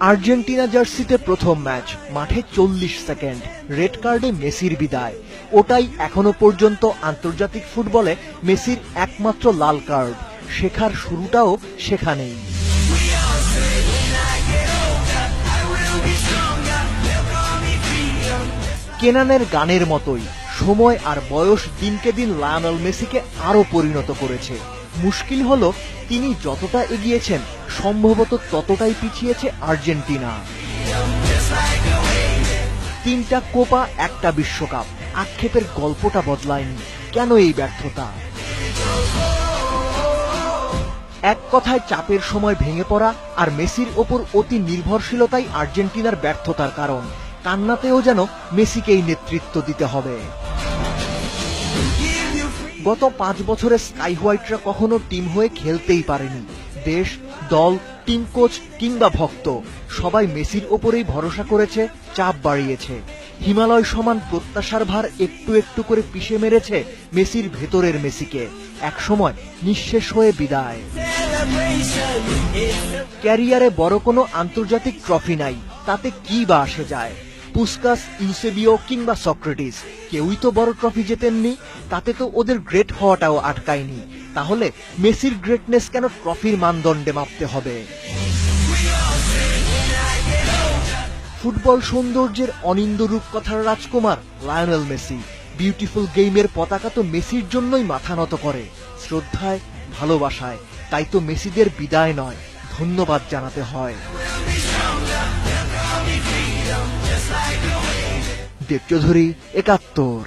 Argentina জার্সিতে প্রথম match, মাঠে 40 সেকেন্ড, রেড কার্ডে মেসির বিদায়। ওটাই এখনো পর্যন্ত আন্তর্জাতিক ফুটবলে মেসির একমাত্র লাল কার্ড। শেখার শুরুটাও সেখানেই। কেনানের গানের মতোই সময় আর বয়স দিনকে দিন লায়নেল মেসিকে আরো পরিণত করেছে। মুশকিল হলো তিনি যতটা এগিয়েছেন সম্ভবত ততটাই পিছিয়েছে আর্জেন্টিনা। 3টা কোপা, 1টা বিশ্বকাপ, আক্ষেপের গল্পটা বদলায়নি। কেন এই ব্যর্থতা? এক কথায় চাপের সময় ভেঙে পড়া আর মেসির ওপর অতি নির্ভরশীলতাই আর্জেন্টিনার ব্যর্থতার কারণ। কান্নাতেও যেন মেসিকেই নেতৃত্ব দিতে হবে। গত 5 বছরে স্কাই হোয়াইটরা কখনো টিম হয়ে খেলতেই পারেনি। দেশ, দল, টিম কোচ কিংবা ভক্ত সবাই মেসির ওপরেই ভরসা করেছে, চাপ বাড়িয়েছে। হিমালয় সমান প্রত্যাশার ভার একটু একটু করে পিষে মেরেছে মেসির ভেতরের মেসিকে। একসময় নিঃশেষ হয়ে বিদায়। ক্যারিয়ারে বড় কোনো আন্তর্জাতিক ট্রফি নাই, তাতে কি বা আসে যায়? পুস্কাস, ইউসেবিও কিংবা সক্রেটিস কেউই তো বড় ট্রফি জেতেননি। তাতে তো ওদের গ্রেট হওয়াটাও আটকায়নি। তাহলে মেসির গ্রেটনেস কেন ট্রফির মানদণ্ডে মাপতে হবে? ফুটবল সৌন্দর্যের অনিন্দ রূপকথার রাজকুমার লায়নেল মেসি। বিউটিফুল গেমের পতাকা তো মেসির জন্যই মাথা নত করে, শ্রদ্ধায়, ভালোবাসায়। তাই তো মেসিদের বিদায় নয়, ধন্যবাদ জানাতে হয়। দেব চৌধুরী, ৭১।